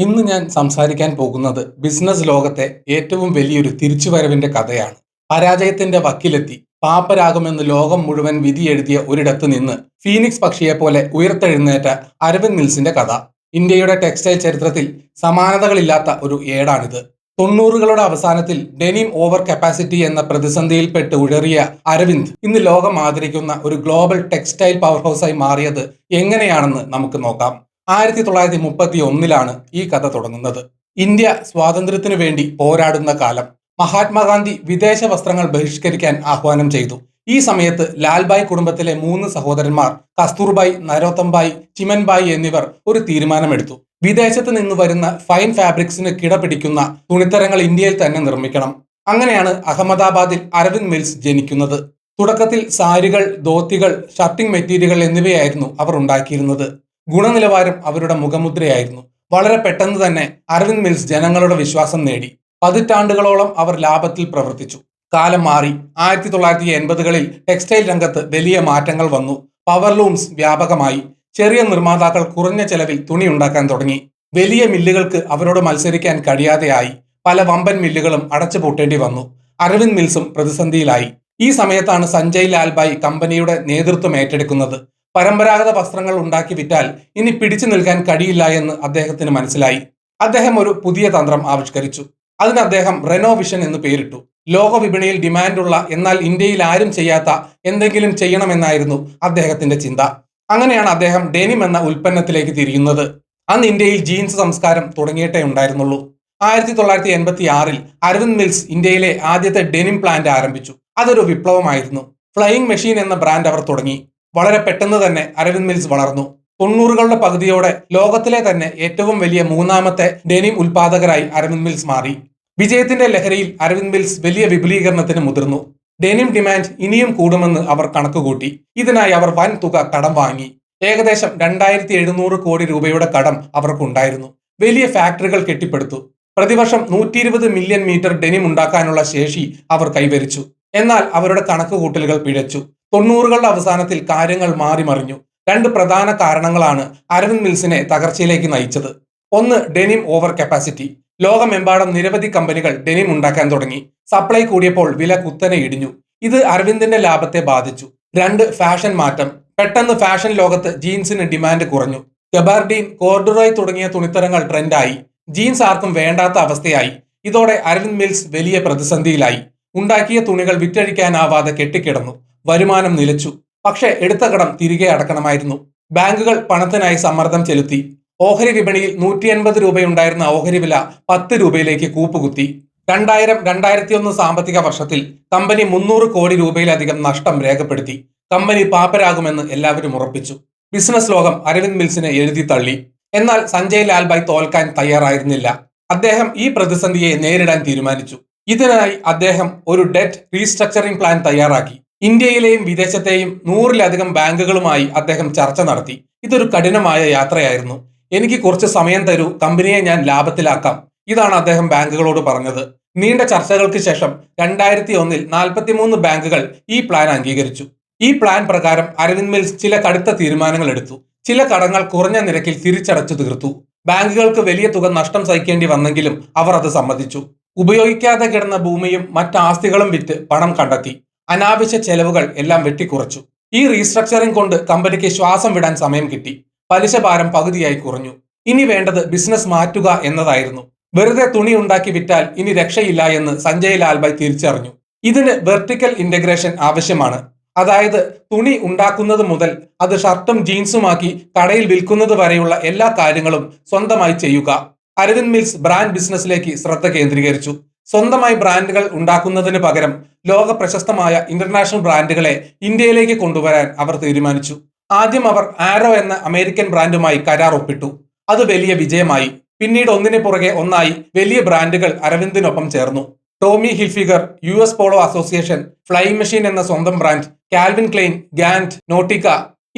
ഇന്ന് ഞാൻ സംസാരിക്കാൻ പോകുന്നത് ബിസിനസ് ലോകത്തെ ഏറ്റവും വലിയൊരു തിരിച്ചുവരവിന്റെ കഥയാണ്. പരാജയത്തിന്റെ വക്കിലെത്തി പാപ്പരാകുമെന്ന് ലോകം മുഴുവൻ വിധിയെഴുതിയ ഒരിടത്ത് നിന്ന് ഫീനിക്സ് പക്ഷിയെപ്പോലെ ഉയർത്തെഴുന്നേറ്റ അരവിന്ദ് മിൽസിന്റെ കഥ. ഇന്ത്യയുടെ ടെക്സ്റ്റൈൽ ചരിത്രത്തിൽ സമാനതകളില്ലാത്ത ഒരു ഏടാണിത്. 90കളുടെ അവസാനത്തിൽ ഡെനിം ഓവർ കപ്പാസിറ്റി എന്ന പ്രതിസന്ധിയിൽപ്പെട്ട് ഉഴറിയ അരവിന്ദ് ഇന്ന് ലോകം ആദരിക്കുന്ന ഒരു ഗ്ലോബൽ ടെക്സ്റ്റൈൽ പവർ ഹൗസായി മാറിയത് എങ്ങനെയാണെന്ന് നമുക്ക് നോക്കാം. 1931 ഈ കഥ തുടങ്ങുന്നത്. ഇന്ത്യ സ്വാതന്ത്ര്യത്തിനു വേണ്ടി പോരാടുന്ന കാലം. മഹാത്മാഗാന്ധി വിദേശ വസ്ത്രങ്ങൾ ബഹിഷ്കരിക്കാൻ ആഹ്വാനം ചെയ്തു. ഈ സമയത്ത് ലാൽബായ് കുടുംബത്തിലെ 3 സഹോദരന്മാർ കസ്തൂർബായ്, നരോത്തംബായ്, ചിമൻബായ് എന്നിവർ ഒരു തീരുമാനമെടുത്തു. വിദേശത്ത് നിന്ന് വരുന്ന ഫൈൻ ഫാബ്രിക്സിന് കിടപിടിക്കുന്ന തുണിത്തരങ്ങൾ ഇന്ത്യയിൽ തന്നെ നിർമ്മിക്കണം. അങ്ങനെയാണ് അഹമ്മദാബാദിൽ അരവിന്ദ് മിൽസ് ജനിക്കുന്നത്. തുടക്കത്തിൽ സാരികൾ, ധോത്തികൾ, ഷർട്ടിംഗ് മെറ്റീരിയൽ എന്നിവയായിരുന്നു അവർ ഉണ്ടാക്കിയിരുന്നത്. ഗുണനിലവാരം അവരുടെ മുഖമുദ്രയായിരുന്നു. വളരെ പെട്ടെന്ന് തന്നെ അരവിന്ദ് മിൽസ് ജനങ്ങളുടെ വിശ്വാസം നേടി. പതിറ്റാണ്ടുകളോളം അവർ ലാഭത്തിൽ പ്രവർത്തിച്ചു. കാലം മാറി. 1980കളിൽ ടെക്സ്റ്റൈൽ രംഗത്ത് വലിയ മാറ്റങ്ങൾ വന്നു. പവർലൂംസ് വ്യാപകമായി. ചെറിയ നിർമ്മാതാക്കൾ കുറഞ്ഞ ചെലവിൽ തുണി ഉണ്ടാക്കാൻ തുടങ്ങി. വലിയ മില്ലുകൾക്ക് അവരോട് മത്സരിക്കാൻ കഴിയാതെയായി. പല വമ്പൻ മില്ലുകളും അടച്ചുപൂട്ടേണ്ടി വന്നു. അരവിന്ദ് മിൽസും പ്രതിസന്ധിയിലായി. ഈ സമയത്താണ് സഞ്ജയ് ലാൽബായ് കമ്പനിയുടെ നേതൃത്വം ഏറ്റെടുക്കുന്നത്. പരമ്പരാഗത വസ്ത്രങ്ങൾ ഉണ്ടാക്കി വിറ്റാൽ ഇനി പിടിച്ചു നിൽക്കാൻ കഴിയില്ല എന്ന് അദ്ദേഹത്തിന് മനസ്സിലായി. അദ്ദേഹം ഒരു പുതിയ തന്ത്രം ആവിഷ്കരിച്ചു. അതിന് അദ്ദേഹം റെനോവിഷൻ എന്ന് പേരിട്ടു. ലോക വിപണിയിൽ ഡിമാൻഡുള്ള എന്നാൽ ഇന്ത്യയിൽ ആരും ചെയ്യാത്ത എന്തെങ്കിലും ചെയ്യണമെന്നായിരുന്നു അദ്ദേഹത്തിന്റെ ചിന്ത. അങ്ങനെയാണ് അദ്ദേഹം ഡെനിം എന്ന ഉൽപ്പന്നത്തിലേക്ക് തിരിയുന്നത്. അന്ന് ഇന്ത്യയിൽ ജീൻസ് സംസ്കാരം തുടങ്ങിയിട്ടേ ഉണ്ടായിരുന്നുള്ളൂ. 1986 അരവിന്ദ് മിൽസ് ഇന്ത്യയിലെ ആദ്യത്തെ ഡെനിം പ്ലാന്റ് ആരംഭിച്ചു. അതൊരു വിപ്ലവമായിരുന്നു. ഫ്ലൈയിങ് മെഷീൻ എന്ന ബ്രാൻഡ് അവർ തുടങ്ങി. വളരെ പെട്ടെന്ന് തന്നെ അരവിന്ദ് മിൽസ് വളർന്നു. 90കളുടെ പകുതിയോടെ ലോകത്തിലെ തന്നെ ഏറ്റവും വലിയ 3ാമത്തെ ഡെനിം ഉൽപാദകരായി അരവിന്ദ് മിൽസ് മാറി. വിജയത്തിന്റെ ലഹരിയിൽ അരവിന്ദ് മിൽസ് വലിയ വിപുലീകരണത്തിന് മുതിർന്നു. ഡെനിം ഡിമാൻഡ് ഇനിയും കൂടുമെന്ന് അവർ കണക്കുകൂട്ടി. ഇതിനായി അവർ വൻ തുക കടം വാങ്ങി. ഏകദേശം 2700 കോടി രൂപയുടെ കടം അവർക്കുണ്ടായിരുന്നു. വലിയ ഫാക്ടറികൾ കെട്ടിപ്പടുത്തു. പ്രതിവർഷം 120 മില്യൺ മീറ്റർ ഡെനിം ഉണ്ടാക്കാനുള്ള ശേഷി അവർ കൈവരിച്ചു. എന്നാൽ അവരുടെ കണക്കുകൂട്ടലുകൾ പിഴച്ചു. 90കളുടെ അവസാനത്തിൽ കാര്യങ്ങൾ മാറിമറിഞ്ഞു. 2 പ്രധാന കാരണങ്ങളാണ് അരവിന്ദ് മിൽസിനെ തകർച്ചയിലേക്ക് നയിച്ചത്. ഒന്ന്, ഡെനിം ഓവർ കപ്പാസിറ്റി. ലോകമെമ്പാടും നിരവധി കമ്പനികൾ ഡെനിം ഉണ്ടാക്കാൻ തുടങ്ങി. സപ്ലൈ കൂടിയപ്പോൾ വില കുത്തനെ ഇടിഞ്ഞു. ഇത് അരവിന്ദിന്റെ ലാഭത്തെ ബാധിച്ചു. 2, ഫാഷൻ മാറ്റം. പെട്ടെന്ന് ഫാഷൻ ലോകത്ത് ജീൻസിന് ഡിമാൻഡ് കുറഞ്ഞു. ഗബാർഡീൻ, കോർഡുറോയ് തുടങ്ങിയ തുണിത്തരങ്ങൾ ട്രെൻഡായി. ജീൻസ് ആർക്കും വേണ്ടാത്ത അവസ്ഥയായി. ഇതോടെ അരവിന്ദ് മിൽസ് വലിയ പ്രതിസന്ധിയിലായി. ഉണ്ടാക്കിയ തുണികൾ വിറ്റഴിക്കാനാവാതെ കെട്ടിക്കിടന്നു. വരുമാനം നിലച്ചു. പക്ഷേ എടുത്ത കടം തിരികെ അടക്കണമായിരുന്നു. ബാങ്കുകൾ പണത്തിനായി സമ്മർദ്ദം ചെലുത്തി. ഓഹരി വിപണിയിൽ 180 രൂപയുണ്ടായിരുന്ന ഓഹരി വില 10 രൂപയിലേക്ക് കൂപ്പുകുത്തി. 2000-2001 സാമ്പത്തിക വർഷത്തിൽ കമ്പനി 300 കോടി രൂപയിലധികം നഷ്ടം രേഖപ്പെടുത്തി. കമ്പനി പാപ്പരാകുമെന്ന് എല്ലാവരും ഉറപ്പിച്ചു. ബിസിനസ് ലോകം അരവിന്ദ് മിൽസിനെ എഴുതി തള്ളി. എന്നാൽ സഞ്ജയ് ലാൽബായ് തോൽക്കാൻ തയ്യാറായിരുന്നില്ല. അദ്ദേഹം ഈ പ്രതിസന്ധിയെ നേരിടാൻ തീരുമാനിച്ചു. ഇതിനായി അദ്ദേഹം ഒരു ഡെറ്റ് റീസ്ട്രക്ചറിംഗ് പ്ലാൻ തയ്യാറാക്കി. ഇന്ത്യയിലെയും വിദേശത്തെയും 100-ലധികം ബാങ്കുകളുമായി അദ്ദേഹം ചർച്ച നടത്തി. ഇതൊരു കഠിനമായ യാത്രയായിരുന്നു. എനിക്ക് കുറച്ച് സമയം തരൂ, കമ്പനിയെ ഞാൻ ലാഭത്തിലാക്കാം. ഇതാണ് അദ്ദേഹം ബാങ്കുകളോട് പറഞ്ഞത്. നീണ്ട ചർച്ചകൾക്ക് ശേഷം 2001 43 ബാങ്കുകൾ ഈ പ്ലാൻ അംഗീകരിച്ചു. ഈ പ്ലാൻ പ്രകാരം അരവിന്ദ് മിൽസ് ചില കടുത്ത തീരുമാനങ്ങൾ എടുത്തു. ചില കടങ്ങൾ കുറഞ്ഞ നിരക്കിൽ തിരിച്ചടച്ചു തീർത്തു. ബാങ്കുകൾക്ക് വലിയ തുക നഷ്ടം സഹിക്കേണ്ടി വന്നെങ്കിലും അവർ അത് സമ്മതിച്ചു. ഉപയോഗിക്കാതെ കിടന്ന ഭൂമിയും മറ്റാസ്തികളും വിറ്റ് പണം കണ്ടെത്തി. അനാവശ്യ ചെലവുകൾ എല്ലാം വെട്ടിക്കുറച്ചു. ഈ റീസ്ട്രക്ചറിംഗ് കൊണ്ട് കമ്പനിക്ക് ശ്വാസം വിടാൻ സമയം കിട്ടി. പലിശ ഭാരം പകുതിയായി കുറഞ്ഞു. ഇനി വേണ്ടത് ബിസിനസ് മാറ്റുക എന്നതായിരുന്നു. വെറുതെ തുണി ഉണ്ടാക്കി വിറ്റാൽ ഇനി രക്ഷയില്ല എന്ന് സഞ്ജയ് ലാൽബായ് തിരിച്ചറിഞ്ഞു. ഇതിന് വെർട്ടിക്കൽ ഇന്റഗ്രേഷൻ ആവശ്യമാണ്. അതായത് തുണി ഉണ്ടാക്കുന്നത് മുതൽ അത് ഷർട്ടും ജീൻസുമാക്കി കടയിൽ വിൽക്കുന്നത് വരെയുള്ള എല്ലാ കാര്യങ്ങളും സ്വന്തമായി ചെയ്യുക. അരവിന്ദ് മിൽസ് ബ്രാൻഡ് ബിസിനസ്സിലേക്ക് ശ്രദ്ധ കേന്ദ്രീകരിച്ചു. സ്വന്തമായി ബ്രാൻഡുകൾ ഉണ്ടാക്കുന്നതിന് പകരം ലോക പ്രശസ്തമായ ഇന്റർനാഷണൽ ബ്രാൻഡുകളെ ഇന്ത്യയിലേക്ക് കൊണ്ടുവരാൻ അവർ തീരുമാനിച്ചു. ആദ്യം അവർ ആരോ എന്ന അമേരിക്കൻ ബ്രാൻഡുമായി കരാർ ഒപ്പിട്ടു. അത് വലിയ വിജയമായി. പിന്നീട് ഒന്നിന് പുറകെ ഒന്നായി വലിയ ബ്രാൻഡുകൾ അരവിന്ദിനൊപ്പം ചേർന്നു. Tommy Hilfiger, US Polo Association, Flying Machine എന്ന സ്വന്തം brand, Calvin Klein, Gant, Nautica.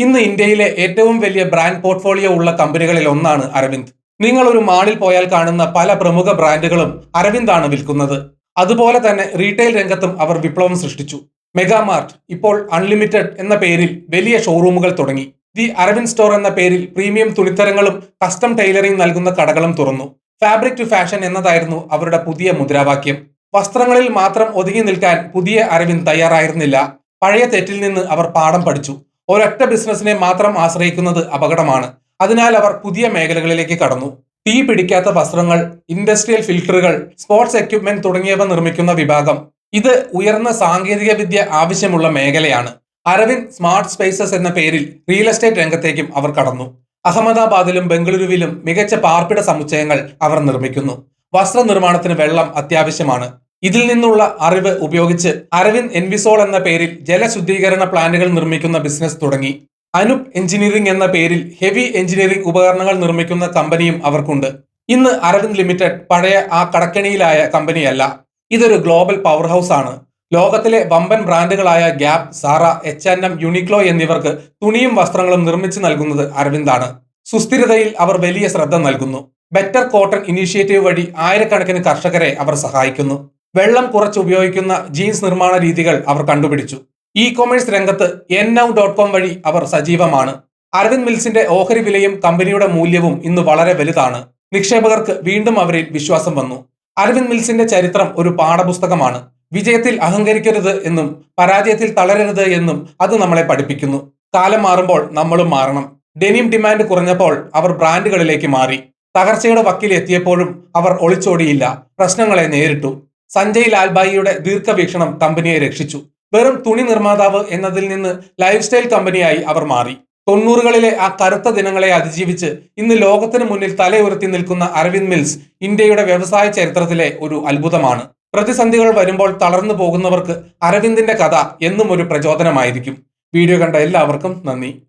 ഇന്ന് ഇന്ത്യയിലെ ഏറ്റവും വലിയ ബ്രാൻഡ് പോർട്ട്ഫോളിയോ ഉള്ള കമ്പനികളിൽ ഒന്നാണ് അരവിന്ദ്. നിങ്ങൾ ഒരു മാളിൽ പോയാൽ കാണുന്ന പല പ്രമുഖ ബ്രാൻഡുകളും അരവിന്ദാണ് വിൽക്കുന്നത്. അതുപോലെ തന്നെ റീറ്റെയിൽ രംഗത്തും അവർ വിപ്ലവം സൃഷ്ടിച്ചു. മെഗാമാർട്ട്, ഇപ്പോൾ അൺലിമിറ്റഡ് എന്ന പേരിൽ വലിയ ഷോറൂമുകൾ തുടങ്ങി. ദി അരവിന്ദ് സ്റ്റോർ എന്ന പേരിൽ പ്രീമിയം തുണിത്തരങ്ങളും കസ്റ്റം ടൈലറിംഗ് നൽകുന്ന കടകളും തുറന്നു. ഫാബ്രിക് ടു ഫാഷൻ എന്നതായിരുന്നു അവരുടെ പുതിയ മുദ്രാവാക്യം. വസ്ത്രങ്ങളിൽ മാത്രം ഒതുങ്ങി നിൽക്കാൻ പുതിയ അരവിന്ദ് തയ്യാറായിരുന്നില്ല. പഴയ തെറ്റിൽ നിന്ന് അവർ പാഠം പഠിച്ചു. ഒരൊറ്റ ബിസിനസിനെ മാത്രം ആശ്രയിക്കുന്നത് അപകടമാണ്. അതിനാൽ അവർ പുതിയ മേഖലകളിലേക്ക് കടന്നു. തീ പിടിക്കാത്ത വസ്ത്രങ്ങൾ, ഇൻഡസ്ട്രിയൽ ഫിൽട്ടറുകൾ, സ്പോർട്സ് എക്യുപ്മെന്റ് തുടങ്ങിയവ നിർമ്മിക്കുന്ന വിഭാഗം. ഇത് ഉയർന്ന സാങ്കേതിക വിദ്യ ആവശ്യമുള്ള മേഖലയാണ്. അരവിന്ദ് സ്മാർട്ട് സ്പേസസ് എന്ന പേരിൽ റിയൽ എസ്റ്റേറ്റ് രംഗത്തേക്കും അവർ കടന്നു. അഹമ്മദാബാദിലും ബംഗളൂരുവിലും മികച്ച പാർപ്പിട സമുച്ചയങ്ങൾ അവർ നിർമ്മിക്കുന്നു. വസ്ത്രനിർമ്മാണത്തിന് വെള്ളം അത്യാവശ്യമാണ്. ഇതിൽ നിന്നുള്ള അറിവ് ഉപയോഗിച്ച് അരവിന്ദ് എൻവിസോൾ എന്ന പേരിൽ ജലശുദ്ധീകരണ പ്ലാന്റുകൾ നിർമ്മിക്കുന്ന ബിസിനസ് തുടങ്ങി. അനൂപ് എഞ്ചിനീയറിംഗ് എന്ന പേരിൽ ഹെവി എഞ്ചിനീയറിംഗ് ഉപകരണങ്ങൾ നിർമ്മിക്കുന്ന കമ്പനിയും അവർക്കുണ്ട്. ഇന്ന് അരവിന്ദ് ലിമിറ്റഡ് പഴയ ആ കടക്കെണിയിലായ കമ്പനിയല്ല. ഇതൊരു ഗ്ലോബൽ പവർ ഹൗസ് ആണ്. ലോകത്തിലെ വമ്പൻ ബ്രാൻഡുകളായ ഗ്യാപ്, സാറ, H&M, യുണിക്ലോ എന്നിവർക്ക് തുണിയും വസ്ത്രങ്ങളും നിർമ്മിച്ചു നൽകുന്നത് അരവിന്ദാണ്. സുസ്ഥിരതയിൽ അവർ വലിയ ശ്രദ്ധ നൽകുന്നു. ബെറ്റർ കോട്ടൺ ഇനീഷ്യേറ്റീവ് വഴി ആയിരക്കണക്കിന് കർഷകരെ അവർ സഹായിക്കുന്നു. വെള്ളം കുറച്ച് ഉപയോഗിക്കുന്ന ജീൻസ് നിർമ്മാണ രീതികൾ അവർ കണ്ടുപിടിച്ചു. ഇ-കൊമേഴ്സ് രംഗത്ത് nnow.com വഴി അവർ സജീവമാണ്. അരവിന്ദ് മിൽസിന്റെ ഓഹരി വിലയും കമ്പനിയുടെ മൂല്യവും ഇന്ന് വളരെ വലുതാണ്. നിക്ഷേപകർക്ക് വീണ്ടും അവരിൽ വിശ്വാസം വന്നു. അരവിന്ദ് മിൽസിന്റെ ചരിത്രം ഒരു പാഠപുസ്തകമാണ്. വിജയത്തിൽ അഹങ്കരിക്കരുത് എന്നും പരാജയത്തിൽ തളരരുത് എന്നും അത് നമ്മളെ പഠിപ്പിക്കുന്നു. കാലം മാറുമ്പോൾ നമ്മളും മാറണം. ഡെനിം ഡിമാൻഡ് കുറഞ്ഞപ്പോൾ അവർ ബ്രാൻഡുകളിലേക്ക് മാറി. തകർച്ചയുടെ വക്കിൽ എത്തിയപ്പോഴും അവർ ഒളിച്ചോടിയില്ല, പ്രശ്നങ്ങളെ നേരിട്ടു. സഞ്ജയ് ലാൽബായിയുടെ ദീർഘവീക്ഷണം കമ്പനിയെ രക്ഷിച്ചു. വെറും തുണി നിർമ്മാതാവ് എന്നതിൽ നിന്ന് ലൈഫ് സ്റ്റൈൽ കമ്പനിയായി അവർ മാറി. 90കളിലെ ആ കറുത്ത ദിനങ്ങളെ അതിജീവിച്ച് ഇന്ന് ലോകത്തിന് മുന്നിൽ തലയുയർത്തി നിൽക്കുന്ന അരവിന്ദ് മിൽസ് ഇന്ത്യയുടെ വ്യവസായ ചരിത്രത്തിലെ ഒരു അത്ഭുതമാണ്. പ്രതിസന്ധികൾ വരുമ്പോൾ തളർന്നു പോകുന്നവർക്ക് അരവിന്ദിന്റെ കഥ എന്നും ഒരു പ്രചോദനമായിരിക്കും. വീഡിയോ കണ്ട എല്ലാവർക്കും നന്ദി.